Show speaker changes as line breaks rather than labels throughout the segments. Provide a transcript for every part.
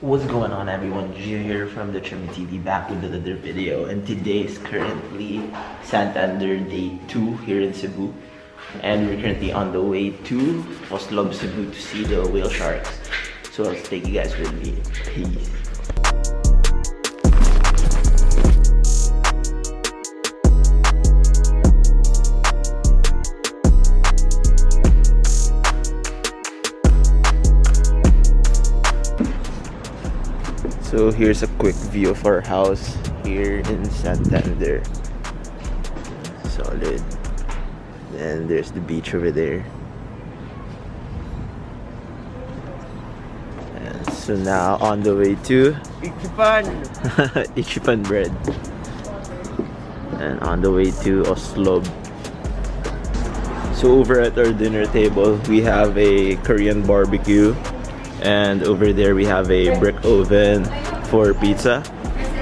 What's going on, everyone? Gio here from the ChummiTV, back with another video, and today is currently Santander Day 2 here in Cebu, and we're currently on the way to Oslob, Cebu to see the whale sharks. So let's take you guys with me. Peace. So here's a quick view of our house here in Santander. Solid. And there's the beach over there. And so now on the way to
Ichipan!
Ichipan bread. And on the way to Oslob. So over at our dinner table we have a Korean barbecue. And over there we have a brick oven for pizza.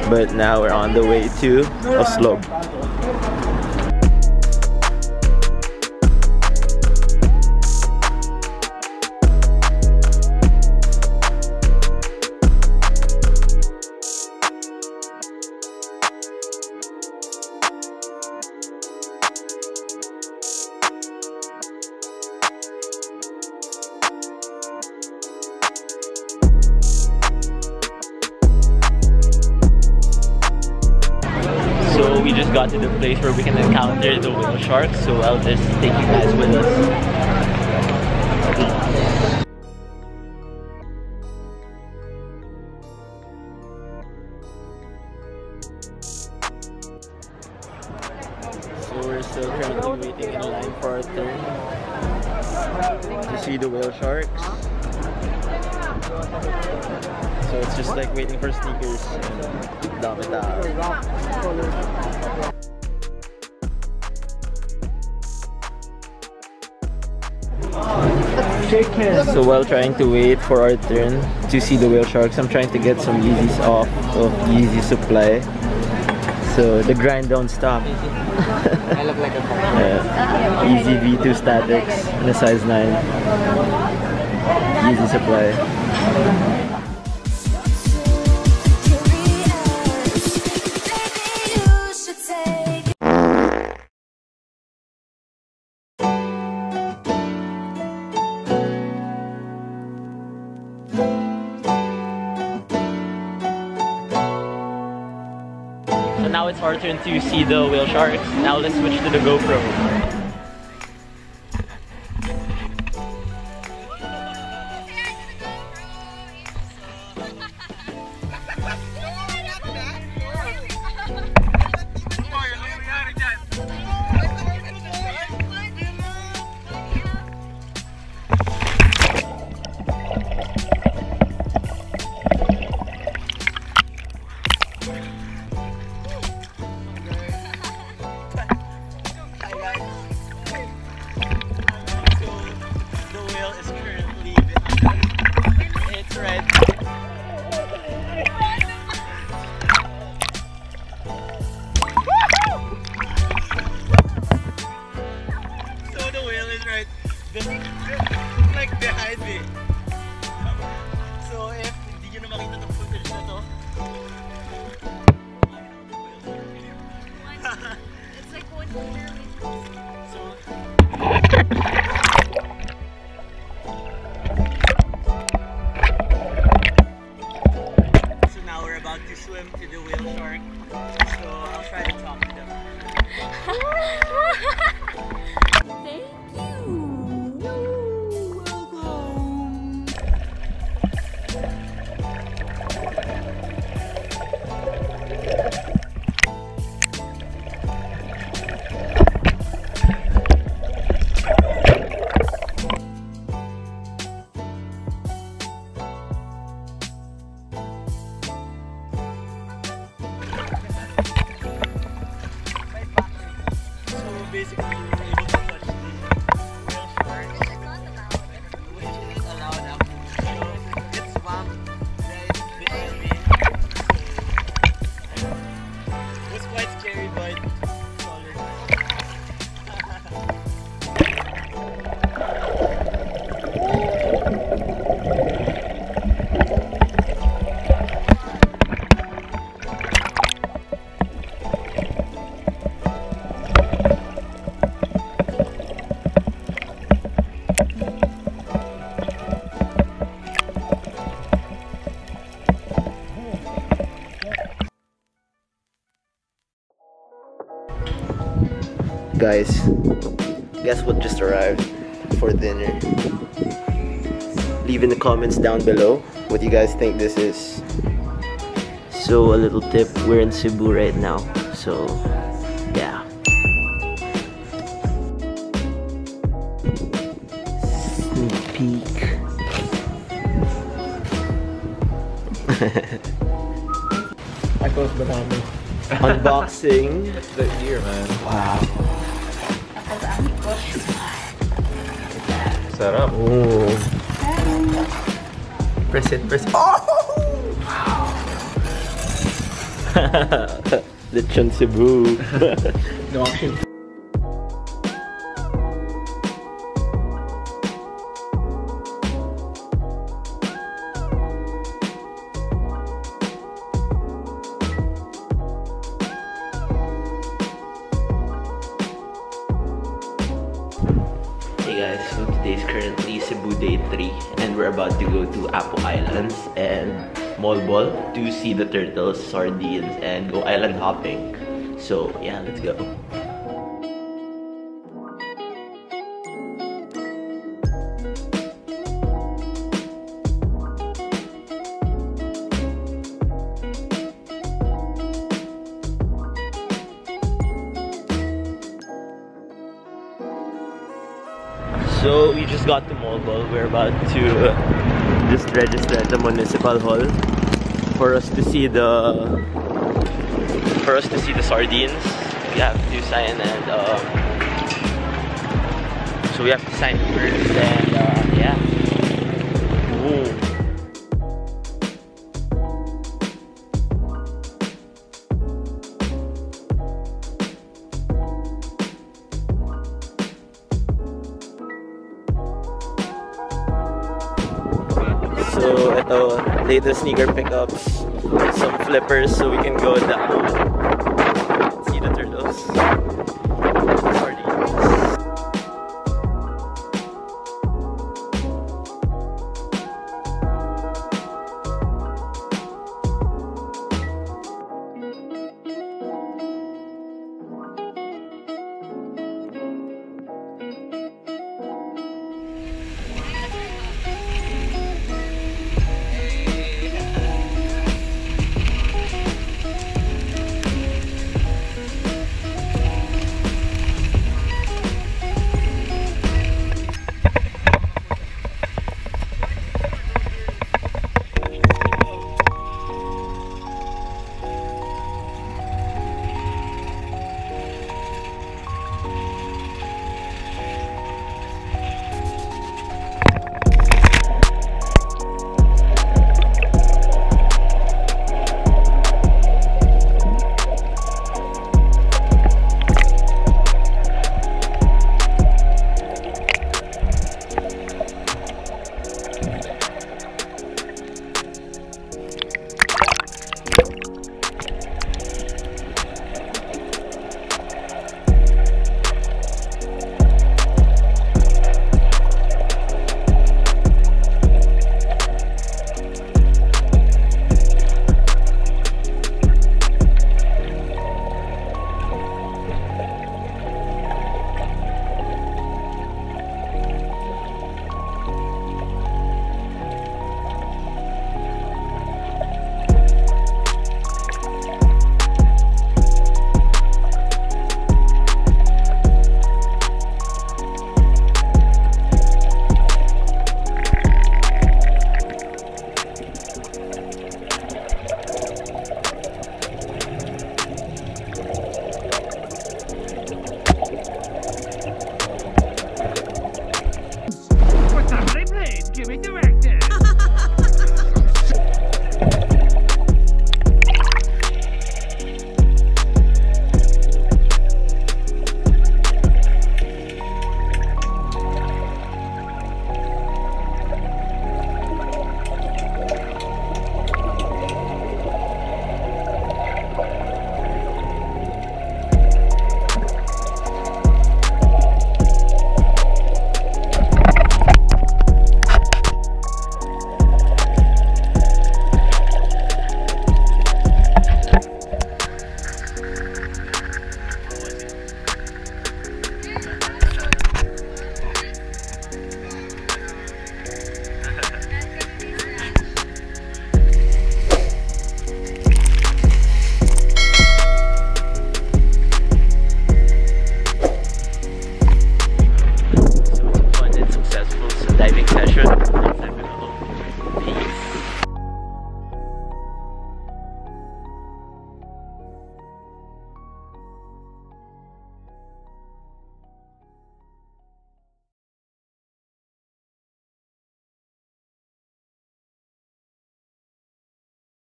But now we're on the way to Oslob. So we just got to the place where we can encounter the whale sharks, so I'll just take you guys with us. So we're still currently waiting in line for our turn to see the whale sharks. So it's just like waiting for sneakers. Dami tao. So while trying to wait for our turn to see the whale sharks, I'm trying to get some Yeezys off of Yeezy supply. So the grind don't stop.
I look like a
Yeezy V2 statics in a size 9. Yeezy supply. So now it's our turn to see the whale sharks. Now let's switch to the GoPro.
like behind me. So if hindi nyo na makita itong footage na to,
it's like 1 meter.
So now we're about to swim to the whale shark. So I'll try to talk to them.
Thank you.
Guys, guess what just arrived for dinner? Leave in the comments down below what you guys think this is. So a little tip, we're in Cebu right now, so yeah. Sneak peek. Unboxing.
The ear, man.
Wow.
Sarap.
Oh. Press it, press it. Oh! Wow. Lechon Cebu.
No action.
Hey guys, so today's currently Cebu Day 3 and we're about to go to Apo Islands and Moalboal to see the turtles, sardines, and go island hopping. So yeah, let's go. So we just got to Moalboal. We're about to just register at the municipal hall for us to see the sardines. We have to sign and so we have to sign first and yeah. Ooh. So ito, latest sneaker pickups, some flippers so we can go down and see the turtles.